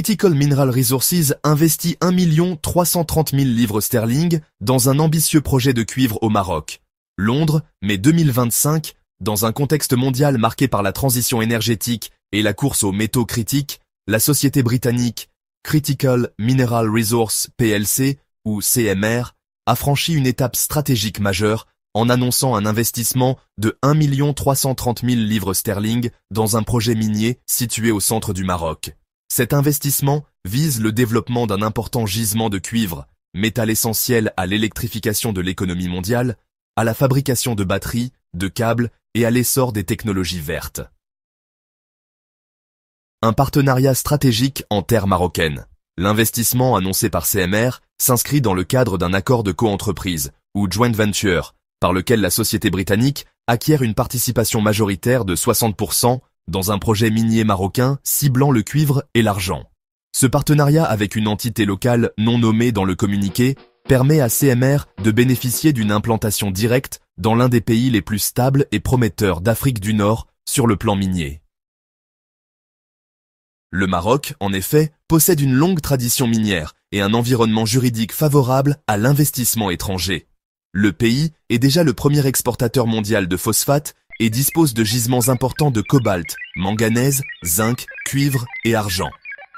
Critical Mineral Resources investit 1 330 000 livres sterling dans un ambitieux projet de cuivre au Maroc. Londres, mai 2025, dans un contexte mondial marqué par la transition énergétique et la course aux métaux critiques, la société britannique Critical Mineral Resources plc, ou CMR, a franchi une étape stratégique majeure en annonçant un investissement de 1 330 000 livres sterling dans un projet minier situé au centre du Maroc. Cet investissement vise le développement d'un important gisement de cuivre, métal essentiel à l'électrification de l'économie mondiale, à la fabrication de batteries, de câbles et à l'essor des technologies vertes. Un partenariat stratégique en terre marocaine. L'investissement annoncé par CMR s'inscrit dans le cadre d'un accord de coentreprise, ou joint venture, par lequel la société britannique acquiert une participation majoritaire de 60% dans un projet minier marocain ciblant le cuivre et l'argent. Ce partenariat avec une entité locale non nommée dans le communiqué permet à CMR de bénéficier d'une implantation directe dans l'un des pays les plus stables et prometteurs d'Afrique du Nord sur le plan minier. Le Maroc, en effet, possède une longue tradition minière et un environnement juridique favorable à l'investissement étranger. Le pays est déjà le premier exportateur mondial de phosphate et dispose de gisements importants de cobalt, manganèse, zinc, cuivre et argent.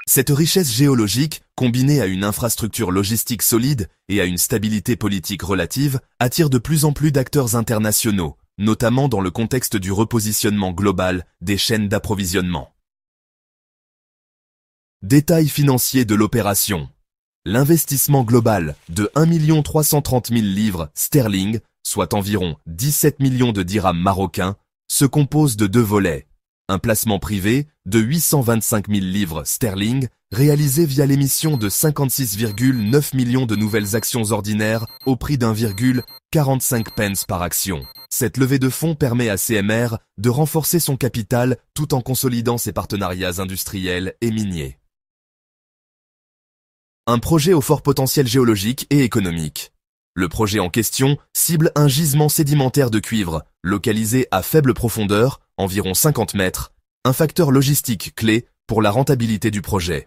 Cette richesse géologique, combinée à une infrastructure logistique solide et à une stabilité politique relative, attire de plus en plus d'acteurs internationaux, notamment dans le contexte du repositionnement global des chaînes d'approvisionnement. Détails financiers de l'opération. L'investissement global de 1 330 000 livres sterling, soit environ 17 millions de dirhams marocains, se compose de deux volets. Un placement privé de 825 000 livres sterling, réalisé via l'émission de 56,9 millions de nouvelles actions ordinaires au prix d'1,45 pence par action. Cette levée de fonds permet à CMR de renforcer son capital tout en consolidant ses partenariats industriels et miniers. Un projet au fort potentiel géologique et économique. Le projet en question cible un gisement sédimentaire de cuivre, localisé à faible profondeur, environ 50 mètres, un facteur logistique clé pour la rentabilité du projet.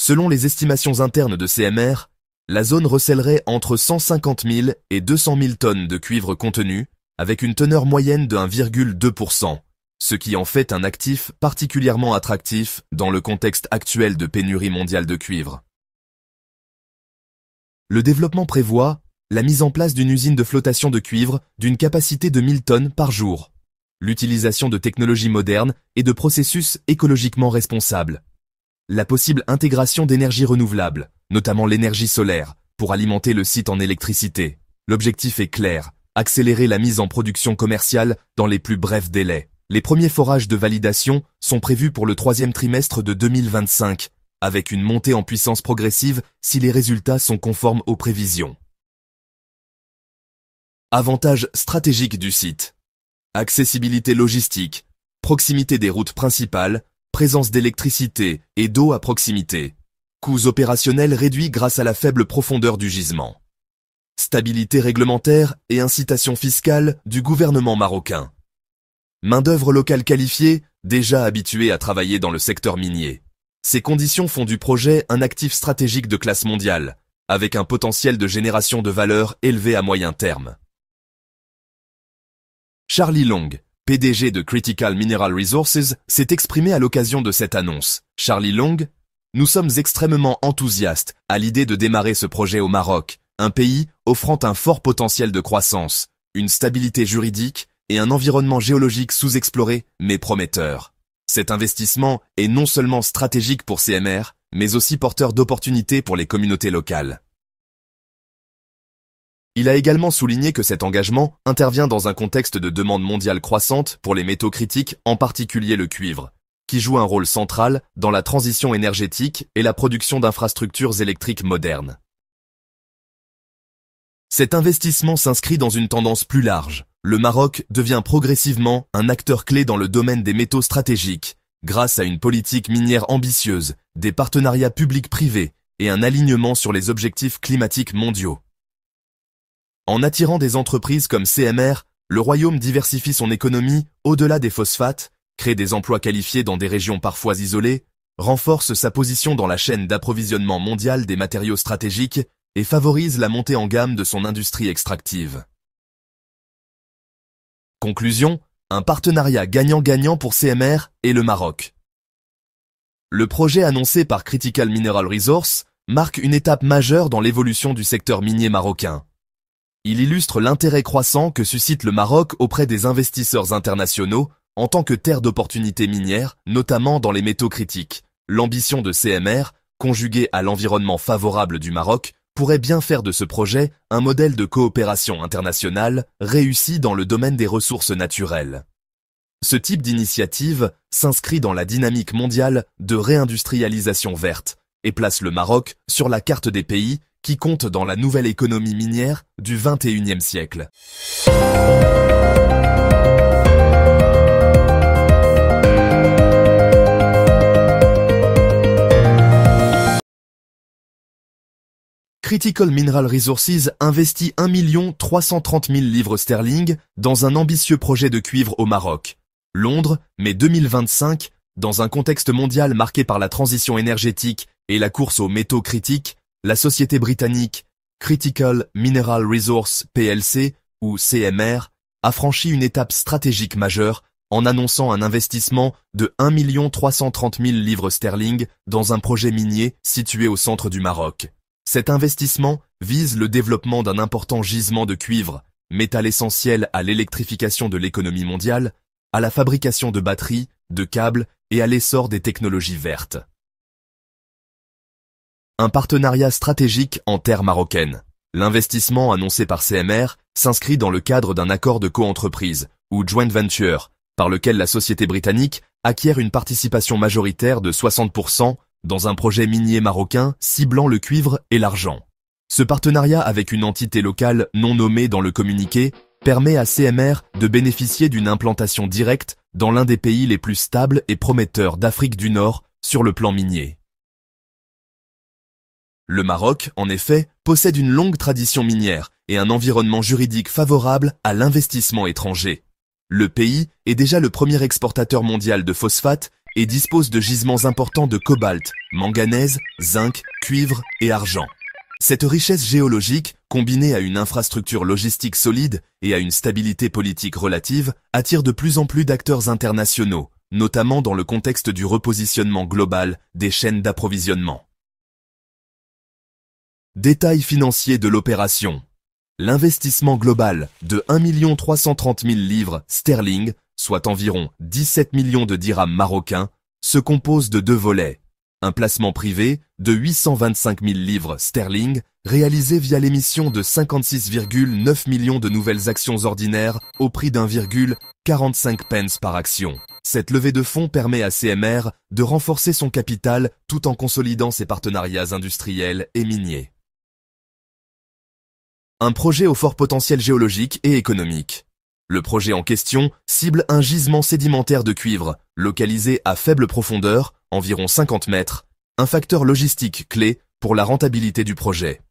Selon les estimations internes de CMR, la zone recèlerait entre 150 000 et 200 000 tonnes de cuivre contenu, avec une teneur moyenne de 1,2%, ce qui en fait un actif particulièrement attractif dans le contexte actuel de pénurie mondiale de cuivre. Le développement prévoit la mise en place d'une usine de flottation de cuivre d'une capacité de 1000 tonnes par jour, l'utilisation de technologies modernes et de processus écologiquement responsables, la possible intégration d'énergies renouvelables, notamment l'énergie solaire, pour alimenter le site en électricité. L'objectif est clair, accélérer la mise en production commerciale dans les plus brefs délais. Les premiers forages de validation sont prévus pour le troisième trimestre de 2025, avec une montée en puissance progressive si les résultats sont conformes aux prévisions. Avantages stratégiques du site. Accessibilité logistique, proximité des routes principales, présence d'électricité et d'eau à proximité. Coûts opérationnels réduits grâce à la faible profondeur du gisement. Stabilité réglementaire et incitation fiscale du gouvernement marocain. Main-d'œuvre locale qualifiée, déjà habituée à travailler dans le secteur minier. Ces conditions font du projet un actif stratégique de classe mondiale, avec un potentiel de génération de valeur élevé à moyen terme. Charlie Long, PDG de Critical Mineral Resources, s'est exprimé à l'occasion de cette annonce. Charlie Long, nous sommes extrêmement enthousiastes à l'idée de démarrer ce projet au Maroc, un pays offrant un fort potentiel de croissance, une stabilité juridique et un environnement géologique sous-exploré mais prometteur. Cet investissement est non seulement stratégique pour CMR, mais aussi porteur d'opportunités pour les communautés locales. Il a également souligné que cet engagement intervient dans un contexte de demande mondiale croissante pour les métaux critiques, en particulier le cuivre, qui joue un rôle central dans la transition énergétique et la production d'infrastructures électriques modernes. Cet investissement s'inscrit dans une tendance plus large. Le Maroc devient progressivement un acteur clé dans le domaine des métaux stratégiques, grâce à une politique minière ambitieuse, des partenariats publics-privés et un alignement sur les objectifs climatiques mondiaux. En attirant des entreprises comme CMR, le royaume diversifie son économie au-delà des phosphates, crée des emplois qualifiés dans des régions parfois isolées, renforce sa position dans la chaîne d'approvisionnement mondiale des matériaux stratégiques et favorise la montée en gamme de son industrie extractive. Conclusion, un partenariat gagnant-gagnant pour CMR et le Maroc. Le projet annoncé par Critical Mineral Resources marque une étape majeure dans l'évolution du secteur minier marocain. Il illustre l'intérêt croissant que suscite le Maroc auprès des investisseurs internationaux en tant que terre d'opportunités minières, notamment dans les métaux critiques. L'ambition de CMR, conjuguée à l'environnement favorable du Maroc, pourrait bien faire de ce projet un modèle de coopération internationale réussi dans le domaine des ressources naturelles. Ce type d'initiative s'inscrit dans la dynamique mondiale de réindustrialisation verte et place le Maroc sur la carte des pays qui comptent dans la nouvelle économie minière du XXIe siècle. Critical Mineral Resources investit 1 330 000 livres sterling dans un ambitieux projet de cuivre au Maroc. Londres, mai 2025, dans un contexte mondial marqué par la transition énergétique et la course aux métaux critiques, la société britannique Critical Mineral Resources plc, ou CMR, a franchi une étape stratégique majeure en annonçant un investissement de 1 330 000 livres sterling dans un projet minier situé au centre du Maroc. Cet investissement vise le développement d'un important gisement de cuivre, métal essentiel à l'électrification de l'économie mondiale, à la fabrication de batteries, de câbles et à l'essor des technologies vertes. Un partenariat stratégique en terre marocaine. L'investissement annoncé par CMR s'inscrit dans le cadre d'un accord de coentreprise, ou joint venture, par lequel la société britannique acquiert une participation majoritaire de 60% dans un projet minier marocain ciblant le cuivre et l'argent. Ce partenariat avec une entité locale non nommée dans le communiqué permet à CMR de bénéficier d'une implantation directe dans l'un des pays les plus stables et prometteurs d'Afrique du Nord sur le plan minier. Le Maroc, en effet, possède une longue tradition minière et un environnement juridique favorable à l'investissement étranger. Le pays est déjà le premier exportateur mondial de phosphate et dispose de gisements importants de cobalt, manganèse, zinc, cuivre et argent. Cette richesse géologique, combinée à une infrastructure logistique solide et à une stabilité politique relative, attire de plus en plus d'acteurs internationaux, notamment dans le contexte du repositionnement global des chaînes d'approvisionnement. Détails financiers de l'opération. L'investissement global de 1 330 000 livres sterling, soit environ 17 millions de dirhams marocains, se compose de deux volets. Un placement privé de 825 000 livres sterling, réalisé via l'émission de 56,9 millions de nouvelles actions ordinaires au prix d'1,45 pence par action. Cette levée de fonds permet à CMR de renforcer son capital tout en consolidant ses partenariats industriels et miniers. Un projet au fort potentiel géologique et économique. Le projet en question cible un gisement sédimentaire de cuivre, localisé à faible profondeur, environ 50 mètres, un facteur logistique clé pour la rentabilité du projet.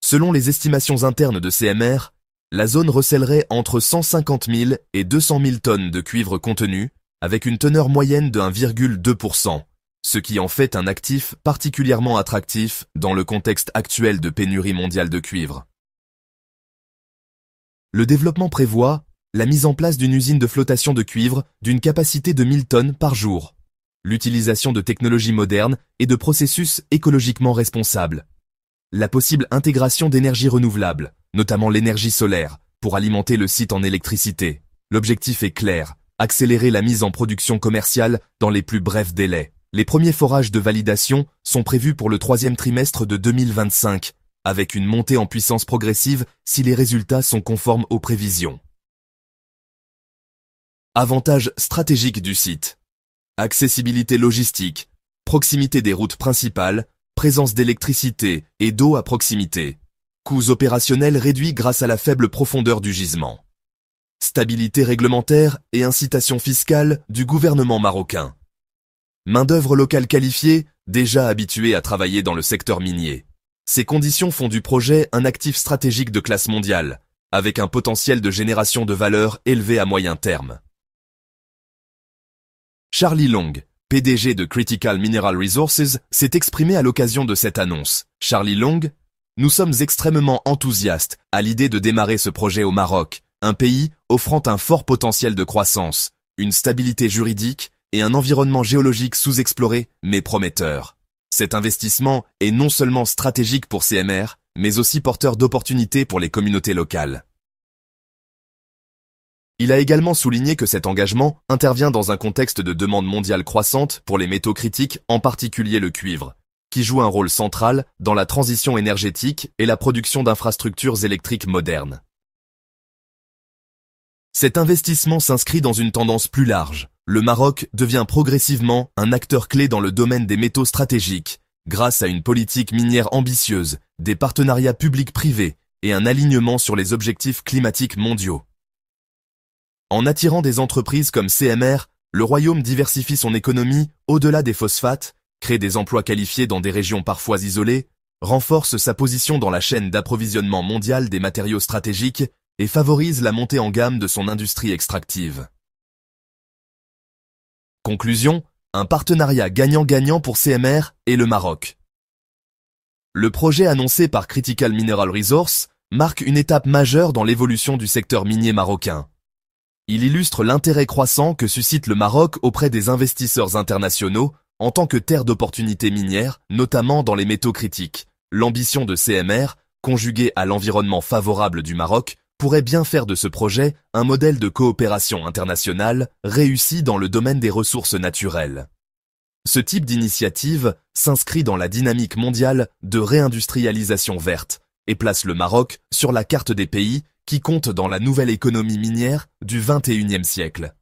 Selon les estimations internes de CMR, la zone recèlerait entre 150 000 et 200 000 tonnes de cuivre contenu, avec une teneur moyenne de 1,2%, ce qui en fait un actif particulièrement attractif dans le contexte actuel de pénurie mondiale de cuivre. Le développement prévoit la mise en place d'une usine de flottation de cuivre d'une capacité de 1000 tonnes par jour, l'utilisation de technologies modernes et de processus écologiquement responsables, la possible intégration d'énergies renouvelables, notamment l'énergie solaire, pour alimenter le site en électricité. L'objectif est clair, accélérer la mise en production commerciale dans les plus brefs délais. Les premiers forages de validation sont prévus pour le troisième trimestre de 2025, avec une montée en puissance progressive si les résultats sont conformes aux prévisions. Avantages stratégiques du site. Accessibilité logistique, proximité des routes principales, présence d'électricité et d'eau à proximité. Coûts opérationnels réduits grâce à la faible profondeur du gisement. Stabilité réglementaire et incitation fiscale du gouvernement marocain. Main-d'œuvre locale qualifiée, déjà habituée à travailler dans le secteur minier. Ces conditions font du projet un actif stratégique de classe mondiale, avec un potentiel de génération de valeur élevé à moyen terme. Charlie Long, PDG de Critical Mineral Resources, s'est exprimé à l'occasion de cette annonce. Charlie Long: nous sommes extrêmement enthousiastes à l'idée de démarrer ce projet au Maroc, un pays offrant un fort potentiel de croissance, une stabilité juridique et un environnement géologique sous-exploré mais prometteur. Cet investissement est non seulement stratégique pour CMR, mais aussi porteur d'opportunités pour les communautés locales. Il a également souligné que cet engagement intervient dans un contexte de demande mondiale croissante pour les métaux critiques, en particulier le cuivre, qui joue un rôle central dans la transition énergétique et la production d'infrastructures électriques modernes. Cet investissement s'inscrit dans une tendance plus large. Le Maroc devient progressivement un acteur clé dans le domaine des métaux stratégiques, grâce à une politique minière ambitieuse, des partenariats publics-privés et un alignement sur les objectifs climatiques mondiaux. En attirant des entreprises comme CMR, le Royaume diversifie son économie au-delà des phosphates, crée des emplois qualifiés dans des régions parfois isolées, renforce sa position dans la chaîne d'approvisionnement mondiale des matériaux stratégiques et favorise la montée en gamme de son industrie extractive. Conclusion, un partenariat gagnant-gagnant pour CMR et le Maroc. Le projet annoncé par Critical Mineral Resources marque une étape majeure dans l'évolution du secteur minier marocain. Il illustre l'intérêt croissant que suscite le Maroc auprès des investisseurs internationaux en tant que terre d'opportunités minières, notamment dans les métaux critiques. L'ambition de CMR, conjuguée à l'environnement favorable du Maroc, pourrait bien faire de ce projet un modèle de coopération internationale réussi dans le domaine des ressources naturelles. Ce type d'initiative s'inscrit dans la dynamique mondiale de réindustrialisation verte et place le Maroc sur la carte des pays qui comptent dans la nouvelle économie minière du XXIe siècle.